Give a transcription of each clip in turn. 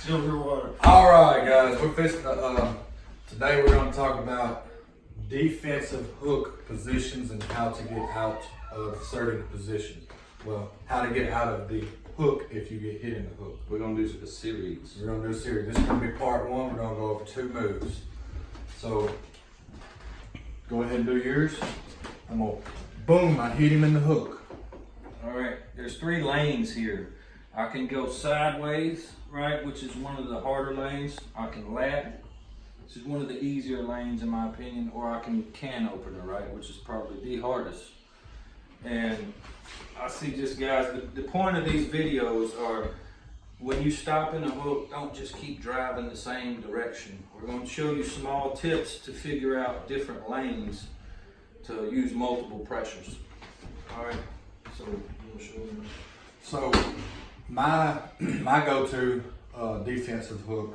Silver water. All right, guys, we're fixing to, today we're going to talk about defensive hook positions and how to get out of certain positions. Well, how to get out of the hook if you get hit in the hook. We're gonna do a series. We're going to do a series. This is going to be part one. We're going to go over 2 moves. So, go ahead and do yours. I'm going to, boom, I hit him in the hook. All right, there's 3 lanes here. I can go sideways, right, which is one of the harder lanes. I can lap, which is one of the easier lanes in my opinion, or I can opener, right, which is probably the hardest. And I see just guys, the point of these videos are when you stop in a hook, don't just keep driving the same direction. We're going to show you small tips to figure out different lanes to use multiple pressures. All right, so we'll show you. So my go-to defensive hook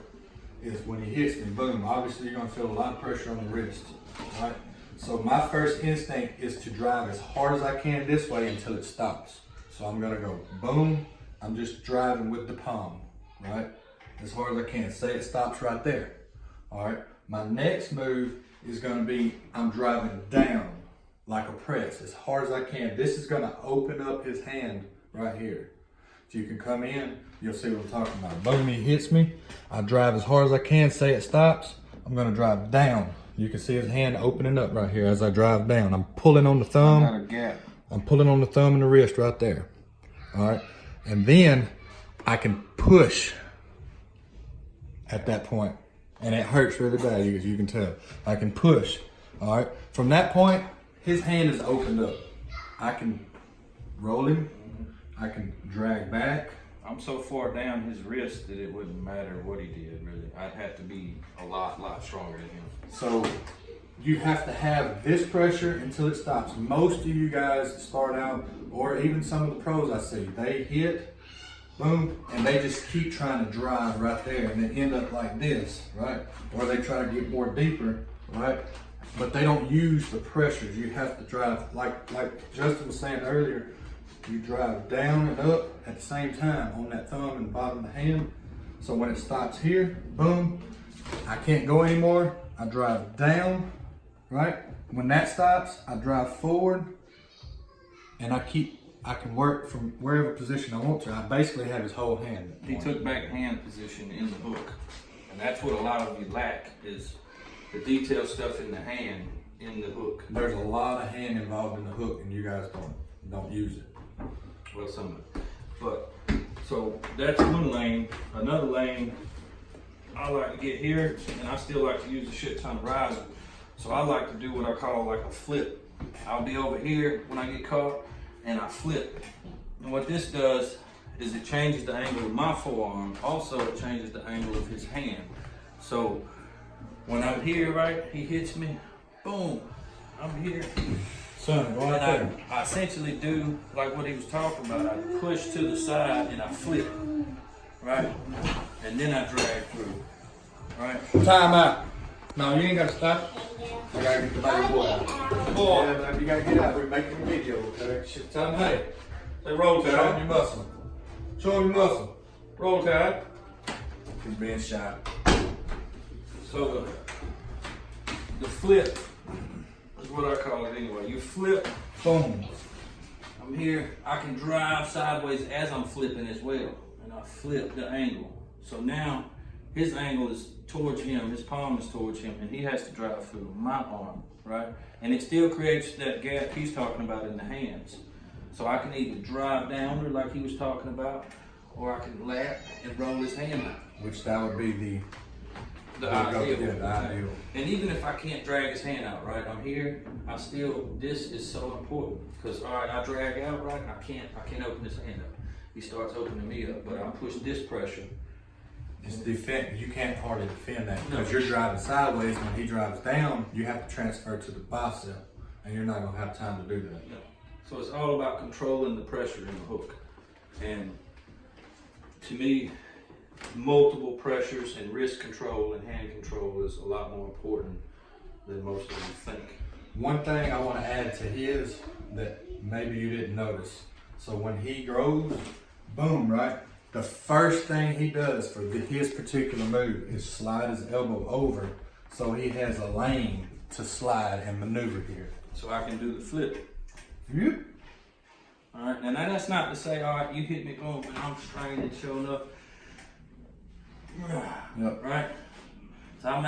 is when he hits me, boom, obviously you're gonna feel a lot of pressure on the wrist, right? So my first instinct is to drive as hard as I can this way until it stops. So I'm gonna go boom, I'm just driving with the palm, right? As hard as I can, say it stops right there, all right? My next move is gonna be, I'm driving down like a press, as hard as I can. This is gonna open up his hand right here. So you can come in, you'll see what I'm talking about. Boom, he hits me. I drive as hard as I can, say it stops. I'm gonna drive down. You can see his hand opening up right here as I drive down. I'm pulling on the thumb. Got a gap. I'm pulling on the thumb and the wrist right there. All right, and then I can push at that point. And it hurts really bad, as you can tell. I can push, all right? From that point, his hand is opened up. I can roll him. I can drag back. I'm so far down his wrist that it wouldn't matter what he did, really. I'd have to be a lot stronger than him. So you have to have this pressure until it stops. Most of you guys start out, or even some of the pros I see, they hit, boom, and they just keep trying to drive right there, and they end up like this, right? Or they try to get more deeper, right? But they don't use the pressures. You have to drive, like Justin was saying earlier, you drive down and up at the same time on that thumb and the bottom of the hand. So when it stops here, boom, I can't go anymore. I drive down, right? When that stops, I drive forward, and I can work from wherever position I want to. I basically have his whole hand. He took back hand position in the hook. And that's what a lot of you lack, is the detail stuff in the hand, in the hook. There's a lot of hand involved in the hook, and you guys don't use it. Well, some of it. But, so that's one lane. Another lane, I like to get here, and I still like to use a shit ton of riser. So I like to do what I call like a flip. I'll be over here when I get caught, and I flip. And what this does is it changes the angle of my forearm. Also, it changes the angle of his hand. So when I'm here, right, he hits me, boom, I'm here. Son, go out there. I essentially do like what he was talking about. I push to the side and I flip, right? And then I drag through, right? Time out. No, you ain't gotta stop. I gotta get the baby boy out. Boy, yeah, you gotta get out. We're making a video, okay? Shit, tell him, hey. Say roll Show him tide. your muscle. Show him your muscle. Roll tide. He's being shot. So the flip is what I call it anyway. You flip, Boom. I'm here, I can drive sideways as I'm flipping as well. And I flip the angle. So now his angle is towards him, his palm is towards him, and he has to drive through my arm, right? And it still creates that gap he's talking about in the hands. So I can either drive downward like he was talking about, or I can lap and roll his hand out. Which that would be the Ideal. Yeah, the ideal. And even if I can't drag his hand out, right, I'm here, this is so important. Because, all right, I drag out, right, I can't open his hand up. He starts opening me up, but I push this pressure. It's defend. You can't hardly defend that No. because you're driving sideways. When he drives down, you have to transfer to the bicep, and you're not gonna have time to do that. No. So it's all about controlling the pressure in the hook. And to me, multiple pressures and wrist control and hand control is a lot more important than most of you think. One thing I want to add to his that maybe you didn't notice. So when he grows, boom, right? The first thing he does for his particular move is slide his elbow over so he has a lane to slide and maneuver here. So I can do the flip. Yep. All right, and that's not to say, all right, you hit me, boom, and I'm strained and showing up. Yep. Right? So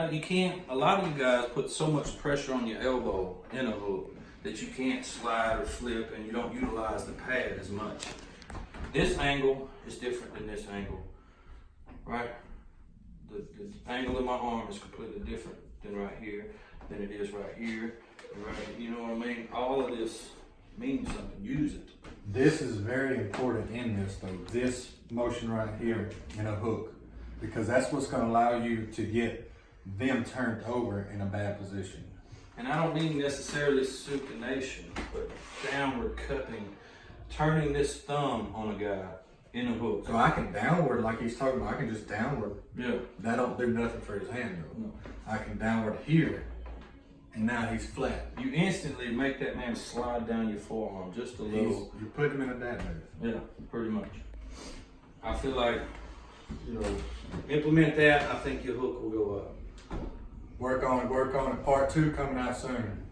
you can't, a lot of you guys put so much pressure on your elbow in a hook that you can't slide or flip and you don't utilize the pad as much. This angle is different than this angle, right? The angle of my arm is completely different than right here, than it is right here, right? You know what I mean? All of this means something, use it. This is very important in this though, this motion right here in a hook, because that's what's gonna allow you to get them turned over in a bad position. And I don't mean necessarily supination, but downward cupping, turning this thumb on a guy in a hook. So I can downward, like he's talking about, I can just downward. Yeah. That don't do nothing for his hand though. No. I can downward here, and now he's flat. You instantly make that man slide down your forearm just a little. You put him in a dad move. Yeah, pretty much. I feel like, implement that, I think your hook will go up. Work on it. Part 2 coming out soon.